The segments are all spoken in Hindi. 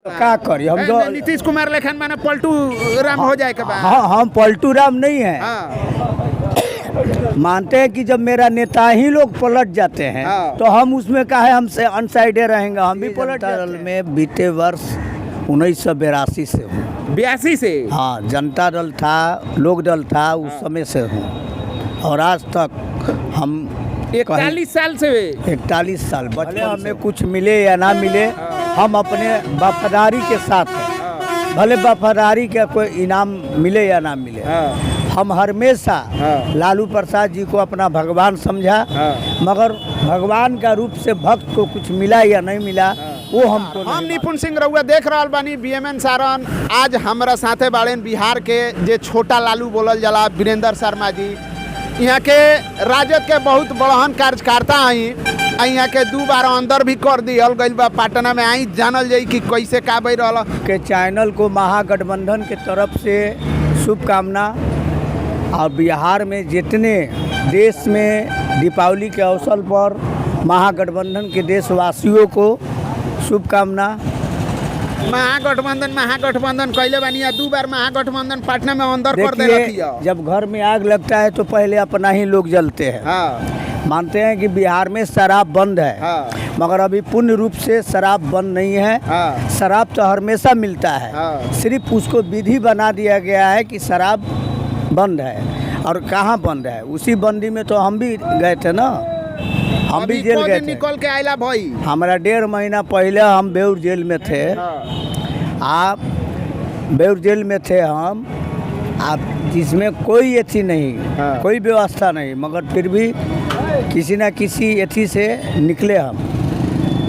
क्या करी हम जो नीतीश कुमार लेखन माने पलटू राम हो जाए के बाद। हाँ, हम पलटू राम नहीं है। मानते हैं कि जब मेरा नेता ही लोग पलट जाते हैं तो हम उसमें काहे हमसे अनसाइडे रहेंगे। हम भी पलट दल में बीते वर्ष 1982 से हूँ। 82 से? हाँ, जनता दल था, लोक दल था, उस समय से हूँ और आज तक हम 41 साल से 41 साल भले हमें कुछ मिले या ना मिले, हम अपने वफादारी के साथ हैं। भले वफादारी का कोई इनाम मिले या ना मिले, हम हमेशा लालू प्रसाद जी को अपना भगवान समझा। मगर भगवान का रूप से भक्त को कुछ मिला या नहीं मिला वो हमको हम निपुण सिंह रउआ देख रहा बानी बीएमएन सारण। आज हमारा साथे बाड़ेन बिहार के जे छोटा लालू बोलल जाला वीरेंद्र शर्मा जी। यहाँ के राजद के बहुत बड़हन कार्यकर्ता आई। यहाँ के 2 बार अंदर भी कर दियल गइल बा पटना में। आई जानल जाई कि कैसे का बई रहल के चैनल को महागठबंधन के तरफ से शुभकामना। और बिहार में जितने देश में दीपावली के अवसर पर महागठबंधन के देशवासियों को शुभकामना। महागठबंधन कैले बानी 2 बार महागठबंधन पटना में अंदर कर देलक। जब घर में आग लगता है तो पहले अपना ही लोग जलते हैं। मानते हैं कि बिहार में शराब बंद है, मगर अभी पूर्ण रूप से शराब बंद नहीं है। शराब तो हमेशा मिलता है, सिर्फ उसको विधि बना दिया गया है कि शराब बंद है। और कहाँ बंद है, उसी बंदी में तो हम भी गए थे ना, हम भी जेल गए थे। निकल के आइला भाई हमारा 1.5 महीना पहले हम बेउर जेल में थे। आप बेउर जेल में थे हम, आप जिसमें कोई एथी नहीं, कोई व्यवस्था नहीं, मगर फिर भी किसी न किसी एथी से निकले हम।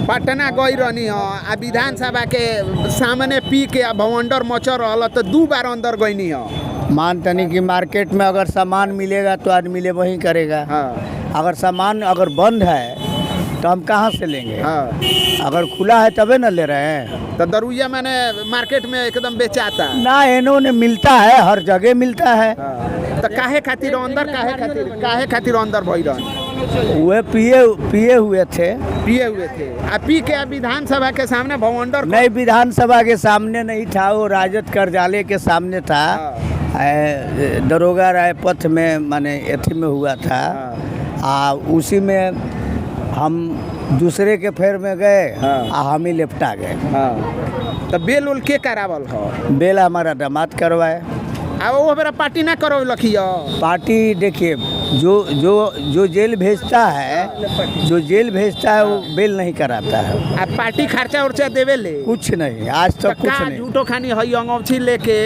पटना गई रहनी हो आ विधानसभा के सामने पी के भवंडर मचर रहल तो 2 बार अंदर गई हो। मान तनी कि मार्केट में अगर सामान मिलेगा तो आदमी ले वहीं करेगा। अगर सामान अगर बंद है तो हम कहाँ से लेंगे? अगर खुला है तबे न ले रहे हैं। तो दरुइया मैंने मार्केट में एकदम बेचाता ना, इन्होंने मिलता है, हर जगह मिलता है। तो काहे खातिर अंदर काहे खातिर अंदर भई रहन? वे पिए हुए थे। आ पी के विधानसभा के सामने भवंडर नहीं, विधानसभा के सामने नहीं था, वो राजद कार्यालय के सामने था। दरोगा राय पथ में माने एथी में हुआ था। उसी में हम दूसरे के फेर में गए, हम ही लेपटा गए। तो बेल उल के करावल हो? बेल हमारा दामाद करवाए। वो मेरा पार्टी ना करो लखियो। पार्टी देखिए, जो जेल भेजता है वो बेल नहीं कराता है। पार्टी खर्चा उर्चा देवे ले कुछ नहीं, आज तक कुछ नहीं। झूठो खानी हई अंगौछी लेके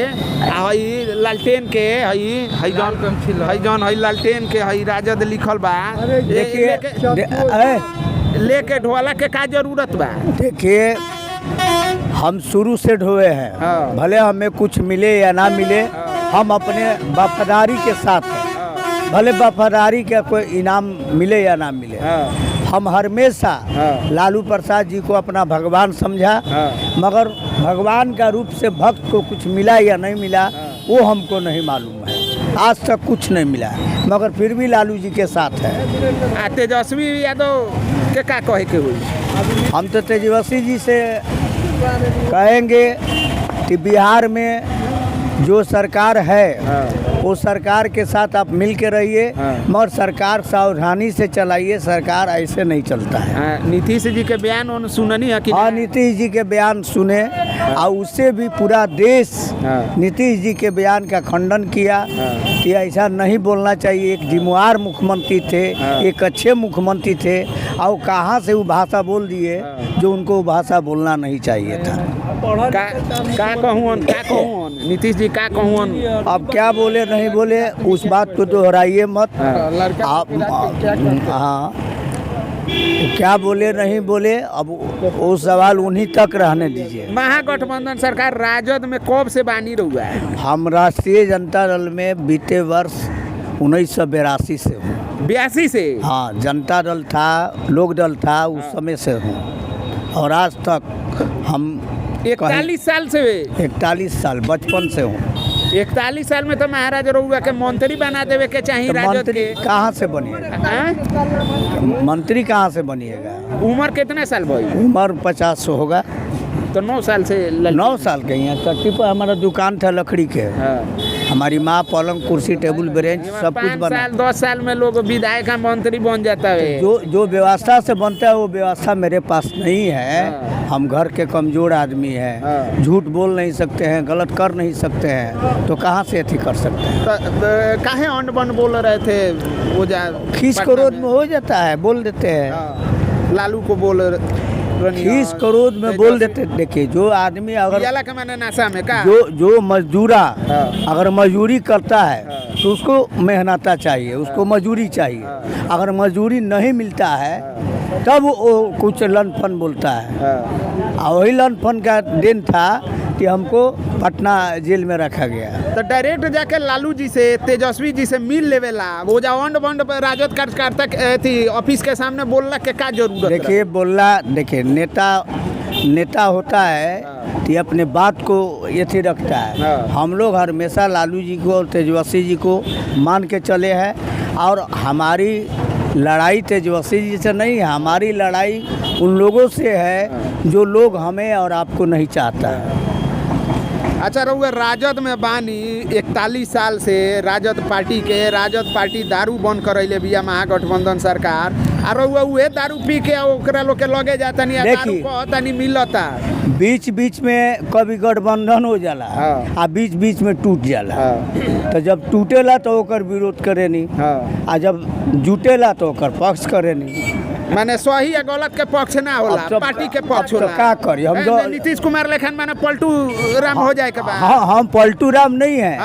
हई लालटेन के हई जौन हई लालटेन के हई राजद लिखल बा। देखिए लेके ढोला के का जरूरत बा? देखिए, हम शुरू से ढोए हैं। भले हमें कुछ मिले या ना मिले, हम अपने वफादारी के साथ हैं। भले वफादारी का कोई इनाम मिले या ना मिले, हम हमेशा लालू प्रसाद जी को अपना भगवान समझा। मगर भगवान का रूप से भक्त को कुछ मिला या नहीं मिला वो हमको नहीं मालूम है। आज तक कुछ नहीं मिला, मगर फिर भी लालू जी के साथ है। तेजस्वी यादव के का कहे के हुई? हम तो तेजस्वी जी से कहेंगे कि बिहार में जो सरकार है वो सरकार के साथ आप मिल के रहिए, मगर सरकार सावधानी से चलाइए। सरकार ऐसे नहीं चलता है। नीतीश जी के बयान सुननी है कि? हाँ, नीतीश जी के बयान सुने और उससे भी पूरा देश नीतीश जी के बयान का खंडन किया कि ऐसा नहीं बोलना चाहिए। एक जिम्मेदार मुख्यमंत्री थे, एक अच्छे मुख्यमंत्री थे, और कहाँ से वो भाषा बोल दिए जो उनको वो भाषा बोलना नहीं चाहिए था। का कहूँ नीतीश जी का कहूँ? अब क्या बोले नहीं बोले उस बात को दोहराइए मत। आप हाँ, क्या बोले नहीं बोले अब वो सवाल उन्हीं तक रहने दीजिए। महागठबंधन सरकार राजद में कब से बानी रहुआ है? हम राष्ट्रीय जनता दल में बीते वर्ष 1982 से हूँ। 82 से? हाँ, जनता दल था, लोक दल था, उस समय से हूँ और आज तक हम 41 साल से? 41 साल बचपन से हूँ। 41 साल में तो महाराज रहुआ के मंत्री बना देवे के चाहिए। तो राजद मंत्री के कहाँ से बनिएगा? मंत्री कहाँ से बनिएगा? उम्र कितना साल भाई? उम्र 50 होगा। तो 9 साल से 9 साल के यहाँ चट्टी पर हमारा दुकान था लकड़ी के। हमारी माँ पलंग कुर्सी टेबल बेंच सब कुछ 5 बना। साल 10 साल में लोग विधायक का मंत्री बन जाता है। जो व्यवस्था से बनता है वो व्यवस्था मेरे पास नहीं है। हम घर के कमजोर आदमी हैं, झूठ बोल नहीं सकते हैं, गलत कर नहीं सकते हैं, तो कहाँ से अथी कर सकते हैं। काहे अंड बन बोल रहे थे वो खीस क्रोध में हो जाता है, बोल देते हैं। लालू को बोल खीस क्रोध में बोल देते। देखिए जो आदमी अगर के मैंने नशा में का जो मजदूरा अगर मजदूरी करता है तो उसको मेहनता चाहिए, उसको मजदूरी चाहिए। अगर मजदूरी नहीं मिलता है तब वो कुछ लनफन बोलता है। और वही लनफन का दिन था कि हमको पटना जेल में रखा गया। तो डायरेक्ट जाके लालू जी से तेजस्वी जी से मिल लेवेला, वो जा अंड बंड राजद कार्यकर्ता थी ऑफिस के सामने बोलना के का जरूरत। देखिए नेता होता है कि अपने बात को यथी रखता है। हम लोग हमेशा लालू जी को और तेजस्वी जी को मान के चले हैं, और हमारी लड़ाई तेजस्वी जी से नहीं है, हमारी लड़ाई उन लोगों से है जो लोग हमें और आपको नहीं चाहता है। अच्छा रहुआ राजद में बानी 41 साल से राजद पार्टी दारू बंद करैले बिया महागठबंधन सरकार, और रहुआ उहे दारू पी के ओकरा लोग के लगे जाता नहीं, दारू कहता नहीं मिलता। बीच में कभी गठबंधन हो जाला आ बीच में टूट जाला। तो जब टूटेला तो ओकर विरोध करे नहीं, आ जब जुटेला तो ओकर पक्ष करे नहीं। माने सही या गलत के पक्ष ना होला, पार्टी के पक्ष होला। तो का करी हम जो नीतीश कुमार लेखन माने पलटू राम हो जाए के बाद। हाँ, हम पलटू राम नहीं है।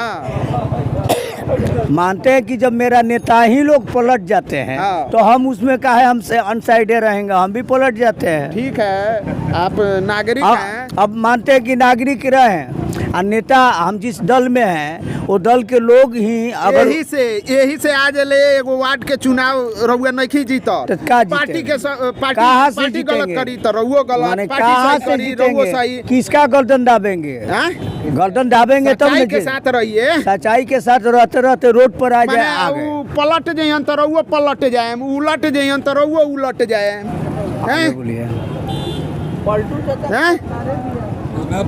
मानते हैं कि जब मेरा नेता ही लोग पलट जाते हैं तो हम उसमें काहे हमसे अनसाइडे रहेंगे, हम भी पलट जाते हैं। ठीक है, आप नागरिक हैं। अब मानते हैं कि नागरिक रहें, और नेता हम जिस दल में हैं वो दल के लोग ही अगर यही से आज ले एगो वार्ड के चुनाव रहुआ नहीं जीता, तो पार्टी गलत करी तो रहुआ गलत, कहाँ से जीतेंगे? किसका गर्दन दाबेंगे? गर्दन दाबेंगे तब सच्चाई के साथ रहिए, सच्चाई के साथ रहते रोड पर आ जाए। पलट जाए तो रहुआ पलट जाए, उलट जाए तो रहुआ उलट जाए।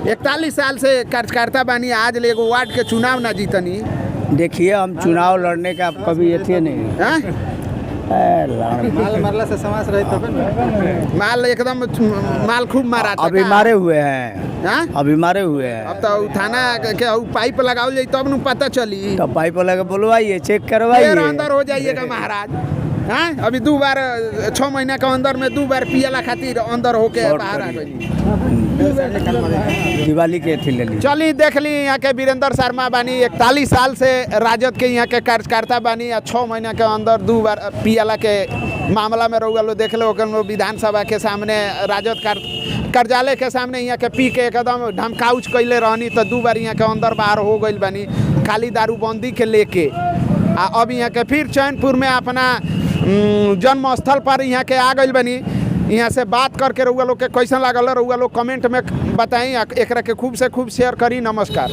41 साल से कार्यकर्ता बानी, आज ले एगो वार्ड के चुनाव ना जीतनी। देखिए हम चुनाव लड़ने का कभी ये नहीं माल मारला से समाज रहे तब माल एकदम माल खूब मारा। अभी मारे हुए हैं, अभी मारे हुए हैं। अब तो थाना के पाइप लगाओ जाए तब न पता चली। तो पाइप लगा बोलवाइए, चेक करवाइए, अंदर हो जाइएगा महाराज। हाँ, अभी 2 बार 6 महीना के अंदर में 2 बार पियला खातिर अंदर होके बाहर आ गई। दिवाली के थी ले ली। चलिए देख ली, यहाँ के वीरेंद्र शर्मा बानी 41 साल से राजद के यहाँ के कार्यकर्ता बानी, 6 महीना के अंदर 2 बार पियला के मामला में रहुआ लो देख लो। विधानसभा के सामने राजद कार्यालय के सामने यहाँ के पी के एकदम ढमकाउच कैले रहनी, तो 2 बार यहाँ के अंदर बाहर हो गई बानी खाली दारूबंदी के लेके। अब यहाँ के फिर चैनपुर में अपना जन्म स्थल पर यहाँ के आ गई बनी। यहाँ से बात करके रहुआ लोग के कैसा लागल, रहुआ लोग कमेंट में बताई। एकरा के खूब से खूब शेयर करी। नमस्कार।